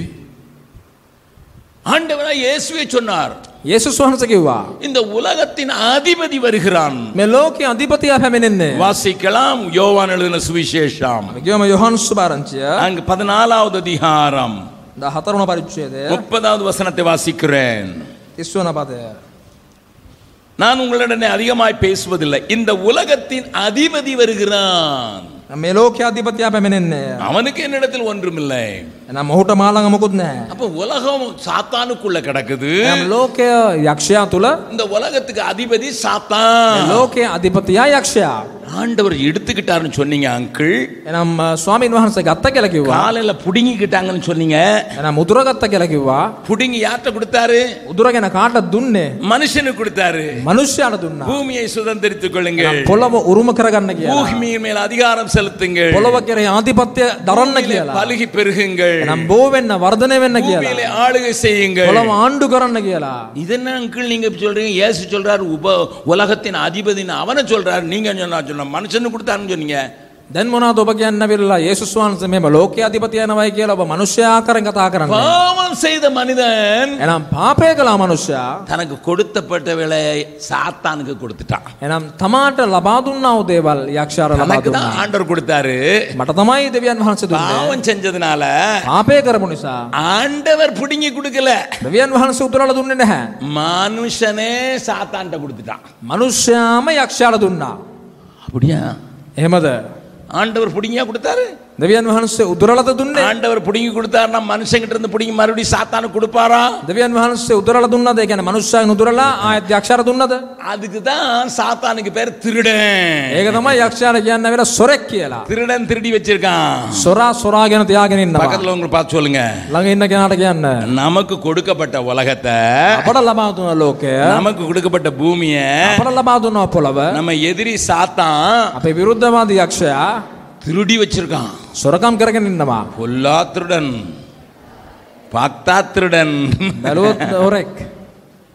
ஆண்டவராய் இயேசுவே சொன்னார், යේසුස් වහන්සේ කිව්වා இந்த உலகத்தின் அதிபதி வருகிறான். මේ ලෝකේ අධිපතියා පැමිණෙන්නේ. வாசிக்கலாம் யோவான் எழுதின சுவிசேஷம். අපි කියමු යොහන් සුභාරංචිය அங்கு 14வது அதிகாரம் 14 වන පරිච්ඡේදය 30வது வசனத்தை வாசிக்கிறேன். 30 වන පදය. நான் உங்களிடம் அதிகமாய் பேசுவதில்லை. இந்த உலகத்தின் அதிபதி வருகிறான். මේ ලෝකයේ අධිපතියා පැමිණෙන්නේ. அவனுக்கு என்னிடத்தில் ஒன்றுமில்லை. එනම් ඔහුට මා ළඟ මොකුත් නැහැ. அப்ப உலகம் சாத்தானுக்குள்ள கிடக்குது. එනම් ලෝකය යක්ෂයා තුල. இந்த உலகத்துக்கு அதிபதி சாத்தான். ලෝකයේ අධිපතියා යක්ෂයා. ஆண்டவர் எடுத்துக்கிட்டாருன்னு சொன்னீங்க அங்கிள். එනම් ස්වාමීන් වහන්සේ ගත්ත කියලා කිව්වා. காலையில புடுங்கிக்கிட்டாங்கன்னு சொன்னீங்க. එනම් උදුර ගත්ත කියලා කිව්වා. புடுங்கி யார்கிட்ட கொடுத்தாரு? උදුරගෙන කාටද දුන්නේ? மனுஷனுக்கு கொடுத்தாரு. මනුෂ්‍යයාට දුන්නා. பூமியை சுதந்தரித்துக் கொள்ளுங்கள். පොළව උරුම කරගන්න කියලා. பூமியின் மேல் அதிகாரம் செலுத்துங்கள். පොළව කෙරේ ආධිපත්‍ය දරන්න කියලා. பலுகி பெருகுங்கள். එනම් බෝ වෙන්න වර්ධනය වෙන්න කියලා. பூமியிலே ஆளுகை செய்யுங்கள். පොළව ආණ්ඩු කරන්න කියලා. இதென்ன அங்கிள் நீங்க சொல்றீங்க? இயேசு சொல்றாரு உலகத்தின் அதிபதின்னு அவனை சொல்றாரு. நீங்க சொன்ன மனுஷனுக்கு கொடுத்தாருன்னு சொன்னீங்க. දැන් මොනවද ඔබ කියන්නවිල්ලා යේසුස් වහන්සේ මෙම ලෝකයේ අධිපති යනවයි කියලා ඔබ මිනිස්යා ආකාරයෙන් කතා කරන්නේ. பாவம் செய்த மனிதன் එනම් පාපය කළා මිනිස්යා தனக்கு கொடுத்தப்பட்ட வேலையை சாத்தானுக்கு கொடுத்துட்டான். එනම් තමාට ලබා දුන්නා වූ දේවල් යක්ෂයාට ලබා தனக்கு දුන්නා. தான் ஆண்டவர் கொடுத்தாரு. මට තමයි දෙවියන් වහන්සේ දුන්නේ. பாவம் செஞ்சதுனால පාපය කරපු නිසා ஆண்டவர் புடுங்கி கொடுக்கல, දෙවියන් වහන්සේ උතුරලා දුන්නේ නැහැ. மனுஷனே சாத்தான்ட்ட கொடுத்துட்டான். මිනිස්යාම යක්ෂයාට දුන්නා. அப்படியா? එහෙමද? ஆண்டவர் புடுங்கியா கொடுத்தாரு? දෙවියන් වහන්සේ උදුරලද දුන්නේ? ஆண்டவர் புடுங்கி கொடுத்தாருன்னா மனுஷங்கிட்ட இருந்து புடுங்கி மறுபடியும் சாத்தானுக்கு கொடுப்பாரா? දෙවියන් වහන්සේ උදුරලා දුන්නද? ඒ කියන්නේ මිනිස්සයන් උදුරලා ආයත් යක්ෂයාට දුන්නද? அதுக்கு தான் சாத்தானுக்கு பேர் திருடன். ඒක තමයි යක්ෂයාට කියන්න වෙලා සොරෙක් කියලා. திருடன் திருடி வச்சிருக்கான். සොරා සොරාගෙන තියාගෙන ඉන්නවා. பக்கத்துல உங்களுக்கு பார்த்து சொல்லுங்க, ළඟ ඉන්න කෙනාට කියන්න நமக்கு கொடுக்கப்பட்ட உலகத்தை, අපට ලබා දුන ලෝකය, நமக்கு கொடுக்கப்பட்ட பூமியை අපට ලබා දුන පොළව நம்ம எதிரி சாத்தான் අපේ විරුද්ධවාදී යක්ෂයා திருடி வச்சிருக்கான். සොරකම් කරගෙන ඉන්නවා. பொல்லா திருடன், பாக்தா திருடன். බැලුවොත් හොරෙක්.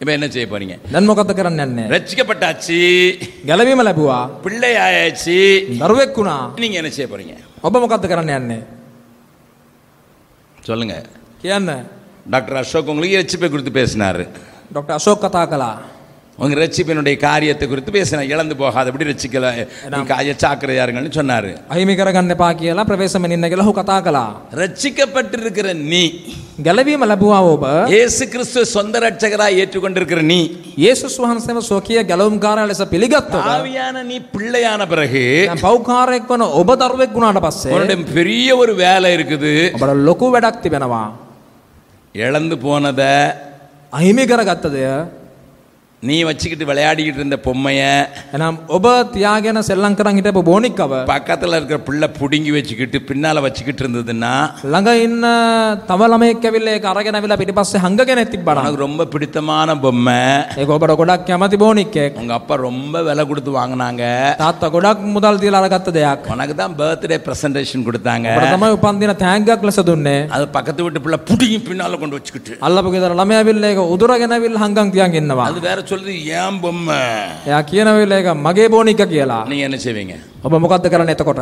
இப்ப என்ன செய்ய போறீங்க? දැන් මොකද කරන්න යන්නේ? ரட்சிக்கப்பட்டாச்சு, ගැලවීම ලැබුවා, பிள்ளை ஆயாச்சு, දරුවෙක් වුණා. நீங்க என்ன செய்ய போறீங்க? ඔබ මොකද කරන්න යන්නේ? சொல்லுங்க. කියන්න. டாக்டர் அசோக் உங்களுக்கு ரட்சிப்பை குறித்து பேசினாரு. ඩොක්ටර් අශෝක් කතා කළා. உங்க ரட்சிப்பினுடைய காரியத்தை குறித்து பேசினார். இழந்து போகாத எப்படி ரட்சிக்கல, ஜாக்கிரதையா இருங்கன்னு சொன்னாரு. අහිමි කරගන්න එපා කියලා ප්‍රවේශමෙන් ඉන්න කියලා ඔහු කතා කළා. ரட்சிக்கப்பட்டிருக்கிற நீ, ගැලවීම ලැබුවා ඔබ, இயேசு கிறிஸ்துவை சொந்த ரட்சகராய் ஏற்றுக்கொண்டிருக்கிற நீ, යේසුස් වහන්සේව ස්වකීය ගැලවුම්කාරයා ලෙස පිළිගත්තොත්, ஆவியான நீ பிள்ளையான பிறகு දැන් පව්කාරයෙක් වන ඔබ දරුවෙක් වුණාට පස්සේ உன்னுடைய பெரிய ஒரு வேலை இருக்குது. ඔබට ලොකු වැඩක් තිබෙනවා. இழந்து போனத, අහිමි කරගත්ත දෙය, நீ வச்சுக்கிட்டு விளையாடிக்கிட்டு இருந்த பொம்மைய, එනම් ඔබ තියාගෙන සෙල්ලම් කරන් හිටපු බෝනික්කව பக்கத்துல இருக்கிற பிள்ளை புடுங்கி வச்சுக்கிட்டு பின்னால வச்சுக்கிட்டு இருந்ததுன்னா, ළඟ ඉන්න තව ළමයෙක් ඇවිල්ලා ඒක අරගෙන ඇවිල්ලා පිටිපස්සේ හංගගෙන තිබ්බනම්, உனக்கு ரொம்ப பிடித்தமான பொம்மை, ඒක ඔබට ගොඩක් කැමති බෝනික්කෙක්, உங்க அப்பா ரொம்ப விலை கொடுத்து வாங்கினாங்க, තාත්තා ගොඩක් මුදල් දීලා අරගත්ත දෙයක්, உனக்கு தான் பர்த்டே பிரசன்டேஷன் கொடுத்தாங்க, ඔබට තමයි උපන් දින තෑග්ගක් ලෙස දුන්නේ. அது பக்கத்து வீட்டு பிள்ளை புடுங்கி பின்னால கொண்டு வச்சுக்கிட்டு, අල්ලපු ගෙදර ළමයා ඇවිල්ලා ඒක උදුරගෙන ඇවිල්ලා හංගන් තියන් ඉන්නවා. அது வேற சொல்லுது ஏன் பொம்மை. එයා කියනවිල්ලා ඒක මගේ බෝනික්ක කියලා. நீங்க என்ன செய்வீங்க? ඔබ මොකද්ද කරන්නේ එතකොට?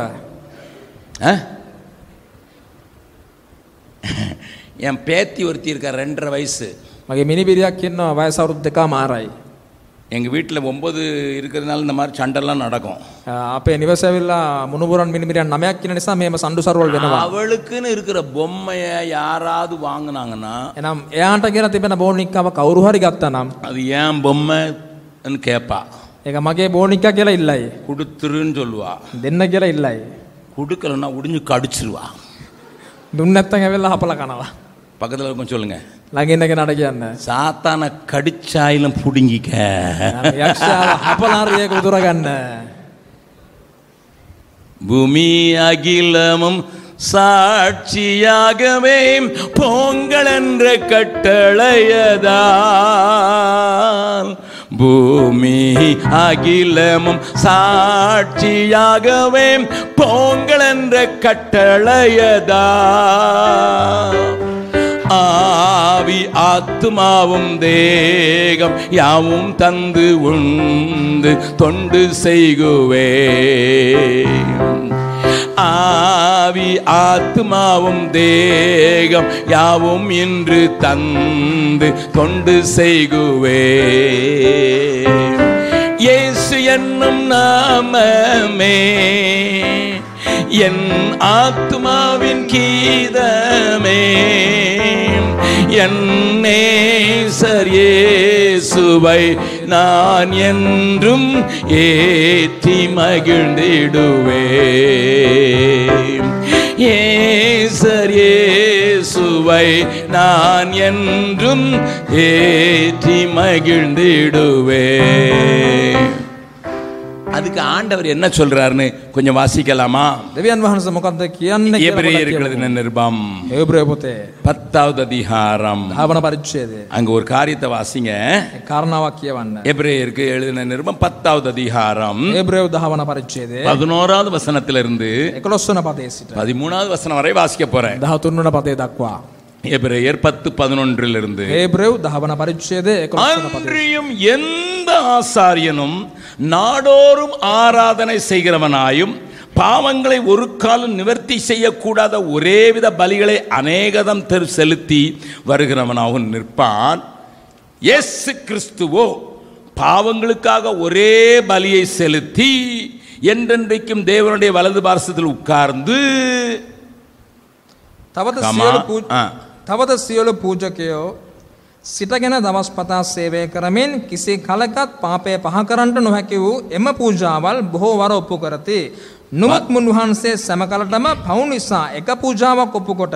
என் பேத்தி ஒருத்தி இருக்கா, 2.5 வயசு. මගේ මිනිබිරියක් ඉන්නවා වයස අවුරුදු 2මාරයි. எங்க வீட்டில் 9 இருக்கிறதுனால இந்த மாதிரி சண்டெல்லாம் நடக்கும். අපේ නිවස ඇවිල්ලා මුණුබුරන් මිනිබිරියන් 9ක් ඉන්න නිසා මේම සම්ඩු සරවල් වෙනවා. அவளுக்குன்னு இருக்கிற பொம்மையை யாராவது வாங்கினாங்கன்னா, එනම් එයාට කියලා තිබෙන බෝනික්කව කවුරු හරි ගත්තා නම් அது ஏன் பொம்மைன்னு கேட்பா. ඒක මගේ බෝනික්කා කියලා ඉල්ලයි. கொடுத்துருன்னு சொல்லுவா. දෙන්න කියලා ඉල්ලයි. கொடுக்கலன்னா உடிஞ்சு கடிச்சிருவா. දුන්න නැත්නම් ඇවිල්ලා හපලා කනවා. பக்கத்தில் இருக்கும் சொல்லுங்க, ළඟ ඉන්න කෙනාට කියන්න. சாத்தான கடிச்சாயிலும் புடுங்கிக்க. යක්ෂයාව හපලා හරි ඒක උදුර ගන්න. பூமி அகிலமும் சாட்சியாகவே பொங்கல் என்ற கட்டளையதால், பூமி அகிலமும் சாட்சியாகவே பொங்கல் என்ற கட்டளையதால், ஆவி ஆத்துமாவும் தேகம் யாவும் தந்து உண்டு தொண்டு செய்குவே. ஆவி ஆத்துமாவும் தேகம் யாவும் இன்று தந்து தொண்டு செய்குவே. இயேசு என்னும் நாமமே என் ஆத்துமாவின் கீதமே, என் நேசர் இயேசுவை நான் என்றும் ஏற்றி மகிழ்ந்திடுவேன். நேசர் இயேசுவை நான் என்றும் ஏற்றி மகிழ்ந்திடுவேன். அதுக்கு ஆண்டவர் என்ன சொல்றாருன்னு கொஞ்சம் வாசிக்கலாமா? දෙවියන් වහන්සේ මොකද්ද කියන්නේ කියලා எபிரேயருக்கு எழுதின நிருபம் එබ්‍රேය පොතේ 10வது அதிகாரம், 10 පරිච්ඡේදය. அங்க ஒரு காரியத்தை வாசிங்க. කාරණාවක් කියවන්න. எபிரேயருக்கு எழுதின நிருபம் 10வது அதிகாரம் එබ්‍රේය 10 පරිච්ඡේදය 11வது வசனத்திலிருந்து 11 වන පදයේ සිට 13வது வசனம் வரை வாசிக்க போறேன். 13 වන පදේ දක්වා. எபிரேயர் 10:11 එබ්‍රේය 10 වන පරිච්ඡේදය 11 වන පදේ. அன்றியும் எந்த ஆசாரியனும் நாடோறும் ஆராதனை செய்கிறவனாயும் பாவங்களை ஒரு காலம் நிவர்த்தி செய்யக்கூடாத ஒரே வித பலிகளை அநேகதம் செலுத்தி வருகிறவனாகவும் நிற்பான். இயேசு கிறிஸ்துவோ பாவங்களுக்காக ஒரே பலியை செலுத்தி என்றென்றைக்கும் தேவனுடைய வலது பார்சத்தில் உட்கார்ந்து තවද සියලු පූජකයෝ සිටගෙන දවස් පතා සේවය කරමින් කිසි කලකත් පාපය පහ කරන්නට නොහැකි වූ එම පූජාවල් බොහෝ වර ඔප්පු කරති. නමුත් මුන්වහන්සේ සෑම කලටම පව් නිසා එක පූජාවක් ඔප්පු කොට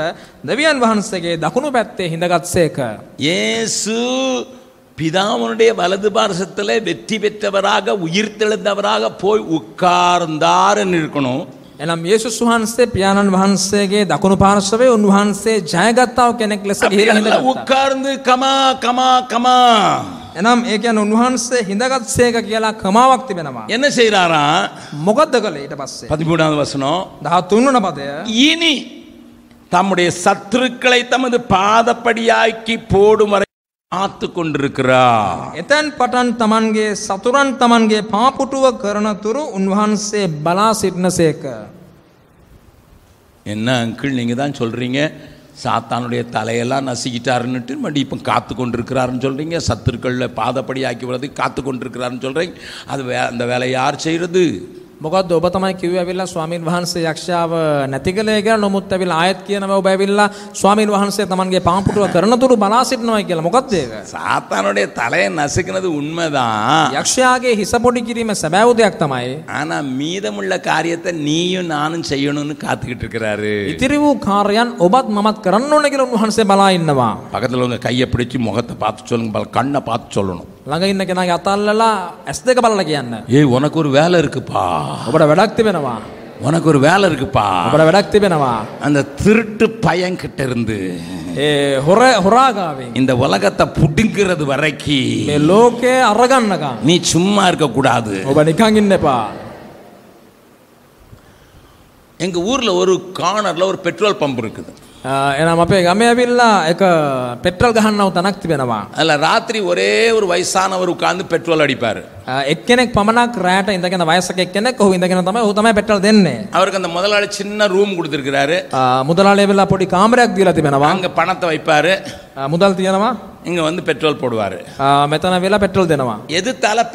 දෙවියන් වහන්සේගේ දකුණු පැත්තේ හිඳගත්සේක. இயேசு பிதாவினுடைய வலது பார்சத்தில் வெற்றி பெற்றவராக உயிர்த்தெழுந்தவராக போய் உட்கார்ந்தார் என்று இருக்கணும். එනම් යේසුස් වහන්සේ පියාණන් වහන්සේගේ දකුණු පාර්ශවයේ උන්වහන්සේ ජයගත්තා වූ කෙනෙක් ලෙස ගිහිලා හිඳගත්තා. උட்கார்ந்து கமா கமா கமா. එනම් ඒ කියන්නේ උන්වහන්සේ හිඳගත්සේක කියලා කමාවක් තිබෙනවා. என்ன செய்றாரா? මොකද්ද කළේ ඊට පස්සේ? 13வது வசனம். 13 වන පදය. இனி தம்முடைய சத்துருக்களை தமது பாதப்படியாக்கி போடும் வரை காத்து கொண்டிருக்கிறார். එතෙන් පටන් තමන්ගේ සතුරන් තමන්ගේ පාපුටුව කරන තුරු උන්වහන්සේ බලා සිටිනසේක. என்ன அங்கிள் நீங்க தான் சொல்றீங்க சாத்தானுடைய தலையெல்லாம் நசுக்கிட்டாருன்னுட்டு மறுபடியும் இப்போ காத்து கொண்டிருக்கிறாருன்னு சொல்றீங்க, சத்துருக்களில் பாதப்படி ஆக்கி வரது காத்து கொண்டிருக்கிறாருன்னு சொல்றீங்க. அது அந்த வேலையை யார் செய்யறது? මොකද්ද ඔබ තමයි කිව්වේ ඇවිල්ලා ස්වාමීන් වහන්සේ යක්ෂයාව නැති කළේ කියලා. නමුත් ඇවිල්ලා ආයත් කියනවා ඔබ ඇවිල්ලා ස්වාමීන් වහන්සේ තමන්ගේ පාපුටුව කරන තුරු බලා සිටිනවා කියලා. මොකද්ද ඒක? சாத்தானுடைய தலையை நசுக்கினது உண்மைதான். යක්ෂයාගේ හිස පොඩි කිරීම සැබෑ දෙයක් තමයි. ஆனா மீதமுள்ள காரியத்தை நீயும் நானும் செய்யணும்னு காத்துக்கிட்டு இருக்கிறாரு. ඉතිරි වූ කාර්යයන් ඔබත් මමත් කරන්න ඕන කියලා උන්වහන්සේ බලා ඉන්නවා. பக்கத்துல உங்க கையை பிடிச்சு முகத்தை பார்த்து சொல்லுங்க, கண்ணை பார்த்து சொல்லணும். ළඟ ඉන්න කෙනාගේ අතල්ලලා ඇස් දෙක බලලා කියන්න. ஏய் உனக்கு ஒரு வேலை இருக்குப்பா, ඔබට වැඩක් තිබෙනවා. உனக்கு ஒரு வேலை இருக்குப்பா. ඔබට වැඩක් තිබෙනවා. அந்த திருட்டு பையன் கிட்ட இருந்து ඒ හොරාගාවෙන් இந்த உலகத்தை புடுங்கிறது வரைக்கும் මේ ලෝකේ අරගන්නකම් நீ சும்மா இருக்க கூடாது. ඔබ නිකන් ඉන්න එපා. எங்க ஊர்ல ஒரு கார்னர்ல ஒரு பெட்ரோல் பம்ப் இருக்குது. එනම් අපේ ගමේ ඇවිල්ලා එක පෙට්‍රල් ගහන්නව තැනක් තිබෙනවා. அதுல ராத்திரி ஒரே ஒரு வயசானவர் உட்கார்ந்து பெட்ரோல் அடிப்பாரு. එක්කෙනෙක් පමණක් රැට ඉඳගෙන වයසක එක්කෙනෙක් ඔහු ඉඳගෙන තමයි ඔහු තමයි පෙට්‍රල් දෙන්නේ. அவருக்கு அந்த முதலாளி சின்ன ரூம் கொடுத்திருக்கிறாரு. මුදලාලි ඇවිල්ලා පොඩි කාමරයක් දීලා තිබෙනවා. அங்க பணத்தை வைப்பாரு, මුදල් තියනවා. இங்க வந்து பெட்ரோல் போடுவாரு. මෙතන වෙලා පෙට්‍රල් දෙනවා. எதிர்த்தால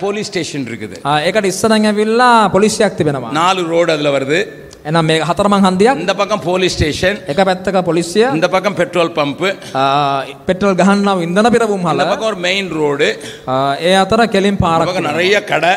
போலீஸ் ஸ்டேஷன் இருக்குது. ඒකට ඉස්සරහින් ඇවිල්ලා පොලිසියක් තිබෙනවා. 4 ரோடு அதுல வருது. එනම් මේ හතරමං හන්දියක්. இந்த பக்கம் போலீஸ் ஸ்டேஷன், එක පැත්තක පොලිසිය, இந்த பக்கம் பெட்ரோல் பம்ப், පෙට්‍රල් ගහන්නව ඉන්ධන පිරවුම් இந்த හල, பக்கம் ஒரு மெயின் ரோடு, ඒ අතර කෙලින් இந்த පාරක්, பக்கம் நிறைய கடை.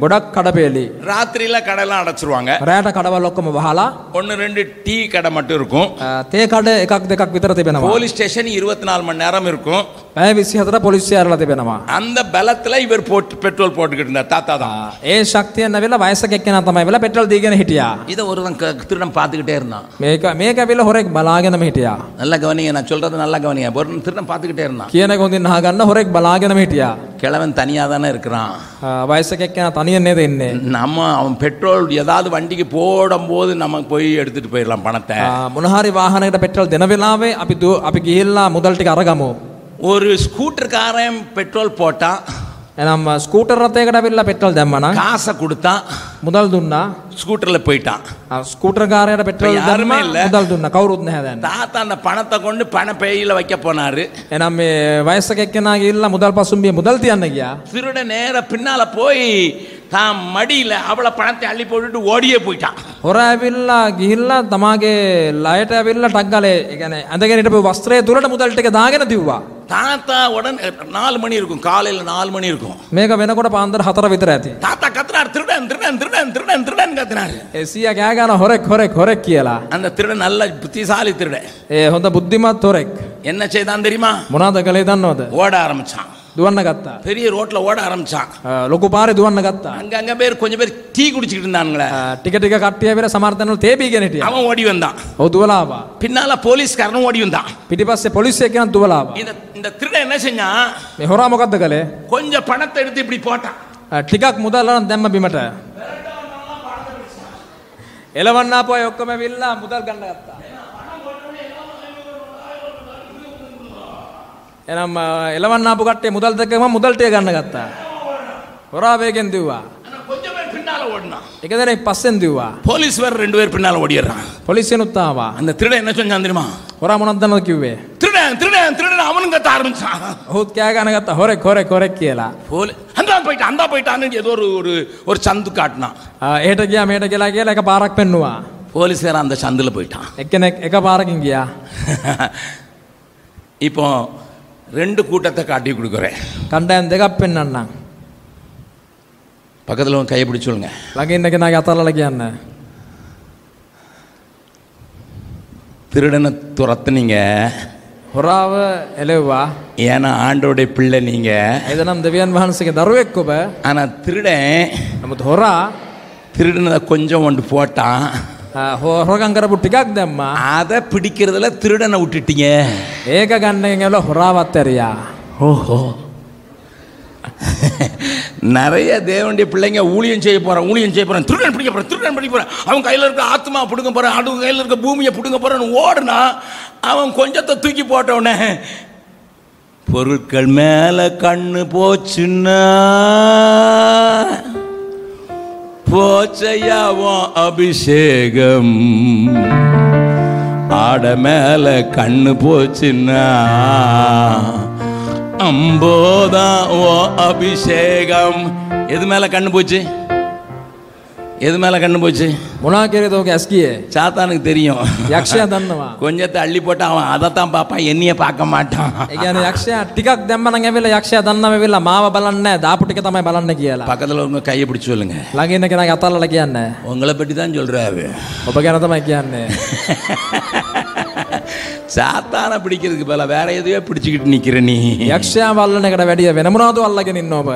ගොඩක් කඩපේලි. ராத்திரியில கடையெல்லாம் அடைச்சிருவாங்க. රැට කඩවල් ඔක්කොම වහලා 1-2 டீ கடை மட்டும் இருக்கும். තේ කඩ එකක් දෙකක් විතර තිබෙනවා. போலீஸ் ஸ்டேஷன் 24 மணி நேரம் இருக்கும். පැය 24 පොලිසිය ඇරලා තිබෙනවා. அந்த பலத்துல இவர் பெட்ரோல் போட்டுக்கிட்டு இருந்தார். தாத்தா தான். ඒ ශක්තියෙන් ඇවිල්ලා වයසක එක්කෙනා තමයි වෙලා පෙට්‍රල් දීගෙන හිටියා. இதை ஒருவன் திருடன் பார்த்துக்கிட்டே இருந்தான். මේක ඇවිල්ලා හොරෙක් බලාගෙනම හිටියා. நல்லா கவனிங்க, நான் சொல்றது நல்லா கவனிங்க. ஒரு திருடன் பார்த்துக்கிட்டே இருந்தான். කියන එක හොඳින් අහගන්න. හොරෙක් බලාගෙනම හිටියා. கிழவன் தனியா தானே இருக்கிறான். වයසක එක්කෙනා තනියෙන් නේද ඉන්නේ. நம்ம அவன் பெட்ரோல் ஏதாவது வண்டிக்கு போடும் போது நம்ம போய் எடுத்துட்டு போயிடலாம் பணத்தை. මොන හරි වාහනයකට පෙට්‍රල් දෙන වෙලාවේ අපි ගිහිල්ලා මුදල් ටික අරගමු. ஒரு ஸ்கூட்டர்காரன் பெட்ரோல் போட்டான். එනම් ස්කූටර් රථයකට ඇවිල්ලා පෙට්‍රල් දැම්මනම් காசை கொடுத்தான், මුදල් දුන්නා. ஸ்கூட்டர்ல போயிட்டான். ස්කූටර් කාරයට පෙට්‍රල් யாருமே දැම්මා, இல்ல. මුදල් දුන්නා. කවුරුත් නැහැ දැන්. தாத்தா அந்த பணத்தை கொண்டு பண பையில வைக்க போனாரு. එනම් මේ වයසක එක්කෙනා ගිහිල්ලා මුදල් පසුම්බියේ මුදල් තියන්න ගියා. திருட நேர பின்னால போய் தான் மடியில அவளை பணத்தை அள்ளி போட்டுட்டு ஓடியே போயிட்டான். හොරා ඇවිල්ලා ගිහිල්ලා තමාගේ ලයට ඇවිල්ලා ටක් ගාලේ ඒ කියන්නේ ඇඳගෙන හිටපු වස්ත්‍රය තුලට මුදල් ටික දාගෙන දිව්වා. தாத்தா உடனே 4 மணி இருக்கும், காலையில 4 மணி இருக்கும். මේක වෙනකොට පාන්දර 4 විතර ඇති. தாத்தா கத்துறாரு, திருடன் திருடன் திருடன் திருடன் திருடன் கத்துறாரு. එසියා කෑ ගන්න හොරෙක් හොරෙක් හොරෙක් කියලා. அந்த திருடன் நல்ல புத்திசாலி திருடன். ඒ හොඳ බුද්ධිමත් හොරෙක්. என்ன செய்தான் தெரியுமா? මොනවද කළේ දන්නවද? ஓட ஆரம்பிச்சான். දුවන්න ගත්තා. பெரிய ரோட்ல ஓட ஆரம்பிச்சான். ලොකු පාරේ දුවන්න ගත්තා. அங்க பேர் கொஞ்சம் பேர் டீ குடிச்சிட்டு இருந்தானுங்களே. ටික ටික කට්ටිය ඇවිල්ලා සමහර තැන්වල තේ බීගෙන හිටියා. அவன் ஓடி வந்தான். ඔව් දුවලා ආවා. பின்னால போலீஸ்காரனும் ஓடி வந்தான். පිටිපස්සේ පොලිසිය කෙනෙක් දුවලා ආවා. இந்த திருடன் என்ன செஞ்சான்? මේ හොරා මොකද්ද කළේ? கொஞ்சம் பணத்தை எடுத்து இப்படி போட்டான். ටිකක් මුදල් අරන් දැම්ම බිමට. එලවන්න ආපු අය ඔක්කොම ඇවිල්ලා මුදල් ගන්න ගත්තා. එනම් එලවන්න ආපු කට්ටිය මුදල් දෙකම මුදල් ටික ගන්න ගත්තා. හොරා වේගෙන් දිව්වා. கொஞ்சம் பேர் பின்னால பின்னால ஓடினான். එක දෙනෙක් පස්සෙන් දිව්වා. போலீஸ் வேற 2 பேர் பின்னால ஓடிடுறான். පොලිසියනුත් ආවා. அந்த திருடன் என்ன செஞ்சான் தெரியுமா? හොරා මොනවද දන්නවද කිව්වේ? திருடன் திருடன் திருடன் அவனும் கத்த ஆரம்பிச்சான். ඔහුත් කෑ ගන්න ගත්තා හොරෙක් හොරෙක් හොරෙක් කියලා. அந்த போயிட்டான்னு ஏதோ ஒரு சந்து காட்டினான். එහෙට ගියා මෙහෙට ගියා කියලා එක පාරක් පෙන්නුවා. போலீஸ்கார அந்த சந்துல போயிட்டான். එක්කෙනෙක් එක පාරකින් ගියා. இப்போ 2 கூட்டத்தை காட்டி கொடுக்குறேன். කණ්ඩායම් දෙකක් පෙන්වන්නම්. பக்கத்துல உங்க கையை பிடிச்சு சொல்லுங்க. ළඟ ඉන්න කෙනාගේ අතල්ලලා කියන්න. திருடனை துரத்துனீங்க, හොරාව එලෙව්වා. ஏன்னா ஆண்டோடைய பிள்ளை நீங்க. එදනම් දෙවියන් වහන්සේගේ දරුවෙක් ඔබ. ஆனா திருடன் නමුත් හොරා திருடனை கொஞ்சம் ஒன்று போட்டான். හොරකම් කරපු ටිකක් දැම්මා. அதை பிடிக்கிறதுல திருடனை விட்டுட்டீங்க. ඒක ගන්න ගල හොරාවත් ඇරියා. ஓஹோ, நிறைய தேவனுடைய பிள்ளைங்க ஊழியம் செய்ய போறேன் திருடன் பிடிக்க போறேன் அவன் கையில இருக்க ஆத்மா பிடுங்க போறேன், அவன் கையில இருக்க பூமியை பிடுங்க போறேன்னு ஓடுனா அவன் கொஞ்சத்தை தூக்கி போட்டவனே பொருட்கள் மேல கண்ணு போச்சுன்னா போச்சையாவும் அபிஷேகம். ஆட மேல கண்ணு போச்சுன்னா அம்போதான் ஓ அபிஷேகம். எது மேல கண்ணு போச்சு? எது மேல கண்ணு போச்சு? මොනා කෙරේද ඔක ඇස් කියේ? சாத்தானுக்கு தெரியும். යක්ෂයා දන්නවා. கொஞ்சத்தை அள்ளி போட்டா அவன் அதைத்தான் பார்ப்பான், என்னைய பார்க்க மாட்டான். ඒ කියන්නේ යක්ෂයා ටිකක් දැම්ම නම් ඇවිල්ලා යක්ෂයා දන්නම ඇවිල්ලා මාව බලන්නේ නැහැ, දාපු ටික තමයි බලන්න කියලා. பக்கத்துல உங்க கையை பிடிச்சு சொல்லுங்க. ළඟ ඉන්න කෙනාගේ අතල්ලලා කියන්න. உங்களை பற்றி தான் சொல்றாரு. ඔබ ගැන තමයි කියන්නේ. சாத்தானை பிடிக்கிறதுக்கு பதிலா வேற எதையோ பிடிச்சுக்கிட்டு நிக்கிற நீ. යක්ෂයා වල්ලන එකට වැඩිය වෙන මොනවද අල්ලගෙන ඉන්න ඔබ?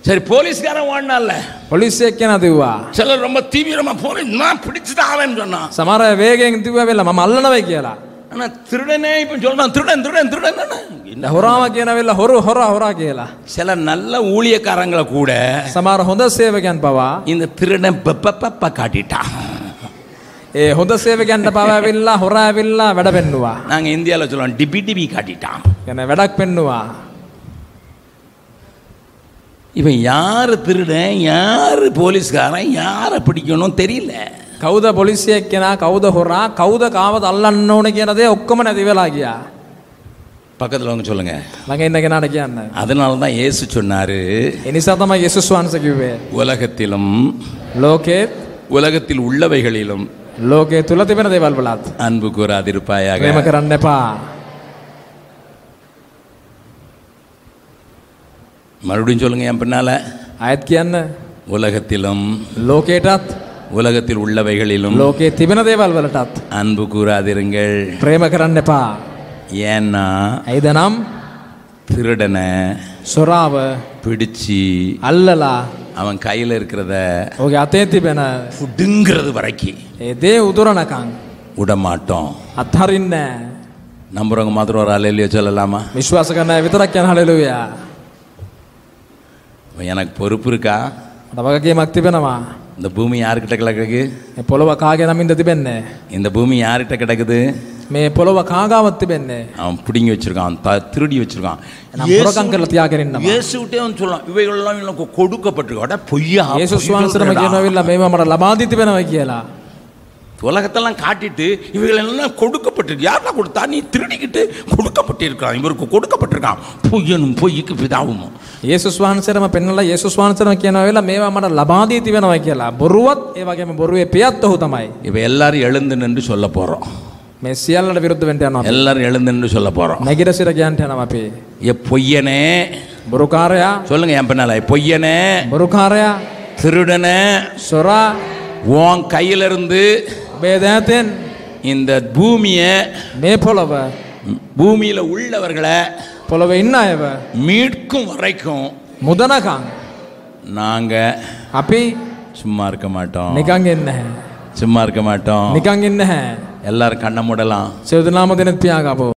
சரி, போலீஸ்காரன் ஓடினால, පොලිසියෙක් කෙනා දිව්වා. சிலர் ரொம்ப தீவிரமா போலீஸ் நான் பிடிச்சுதான் ஆவேன்னு சொன்னான். සමහර අය වේගයෙන් දිව්වා වෙලා මම අල්ලනවයි කියලා. ஆனா திருடனே இப்ப சொல்றான் திருடன் திருடன் திருடன். හොරාව කියන වෙලා හොරා කියලා. சில நல்ல ஊழியக்காரங்களை கூட සමහර හොඳ සේවකයන් පවා இந்த திருடன் பப்ப காட்டிட்டான். ඒ හොඳ සේවකයන්ට පවා ඇවිල්ලා හොරා ඇවිල්ලා වැඩ පෙන්නුවා. நாங்க இந்தியால சொல்றோம் டிபி காட்டிட்டான். කියන්නේ වැඩක් පෙන්නුවා. இவன் யாரு திருடன், யாரு போலீஸ்காரன், யாரை பிடிக்கணும் தெரியல. කවුද පොලිසියෙක් කෙනා, කවුද හොරා, කවුද කාවද අල්ලන්න ඕනේ කියන දේ ඔක්කොම නැති වෙලා ගියා. பக்கத்துல வந்து சொல்லுங்க. ළඟ ඉන්න කෙනාට කියන්න. அதனால தான் இயேசு சொன்னாரு, ඒ නිසා තමයි යේසුස් වහන්සේ කිව්වේ உலகத்திலும் உலகத்தில் உள்ளவைகளிலும் ලෝකයේ තුල තිබෙන දේවල් වලත් அன்பு கூறாதிருப்பாயாக. ප්‍රේම කරන්න එපා. மறுபடியும் சொல்லுங்க என் பின்னால. ආයත් කියන්න. உலகத்திலும் ලෝකයටත් உலகத்தில் உள்ளவைகளிலும் ලෝකයේ තිබෙන දේවල් වලටත් அன்பு கூறாதிருங்கள். ප්‍රේම කරන්න එපා. ஏன்னா ඇයිද නම් திருடனை සොරාව பிடிச்சி අල්ලලා அவன் கையில இருக்கிறத ඔහුගේ අතේ තිබෙන புடுங்கிறது வரைக்கும் ඒ දේ උදුරනකම් விட மாட்டோம். අත්හරින්නේ. நம்புறவங்க மாத்திரம் ஒரு அல்லேலூயா சொல்லலாமா? විශ්වාස කරන අය විතරක් කියන හලෙලූයා. எனக்கு பொறுப்பு இருக்கா? මට වගකීමක් තිබෙනවා. இந்த பூமி யாருக்கிட்ட கிடக்குது? මේ පොළොව කාගේ නමින්ද තිබෙන්නේ? இந்த பூமி யார்கிட்ட கிடக்குது? මේ පොළොව කාගාවත් තිබෙන්නේ? அவன் பிடுங்கி வச்சிருக்கான், திருடி வச்சிருக்கான். හොරකම් කරලා තියාගෙන ඉන්නවා. இயேசுட்டே வந்து சொல்லலாம், இவைகள் எல்லாம் எனக்கு கொடுக்கப்பட்டிருக்கு. அட பொய்யா? යේසුස් වහන්සේම කියනවිල්ලා මේවා මට ලබා දී තිබෙනවා කියලා. உலகத்தெல்லாம் காட்டிட்டு இவைகள் எல்லாம் கொடுக்கப்பட்டிருக்கு. யாரா கொடுத்தா? நீ திருடிக்கிட்டு கொடுக்கப்பட்டிருக்கான், இவருக்கு கொடுக்கப்பட்டிருக்கான். பொய்யனும் பொய்க்கு பிதாவும். යේසුස් වහන්සේම පෙන්වලා යේසුස් වහන්සේම කියනවිල්ලා මේවා මට ලබා දී තිබෙනවා කියලා. බොරුවත් ඒ වගේම බොරුවේ පියත් ඔහු තමයි. இப்ப எல்லாரும் எழுந்து நின்று சொல்ல போறோம். මේ සියල්ලට විරුද්ධ වෙන්න යනවා. எல்லாரும் எழுந்து நின்று சொல்ல போறோம். නැගිට සිර කියන්න යනවා අපි. ஏ பொய்யனே, බොරුකාරයා, சொல்லுங்க என் பின்னால. பொய்யனே, බොරුකාරයා, திருடனே, සොරා, உன் கையில இருந்து ඔබේ දෑතෙන් இந்த பூமியை, මේ පොළව, பூமியில உள்ளவர்களை පොළවේ ඉන්න අයව மீட்கும் வரைக்கும் මුදනකම් நாங்க අපි சும்மா இருக்க மாட்டோம். නිකන් ඉන්නේ නැහැ. சும்மா இருக்க மாட்டோம். නිකන් ඉන්නේ නැහැ. எல்லாரும் கண்ண மூடலாம். සියලු දෙනාම දෙනෙත් පියාගපෝ.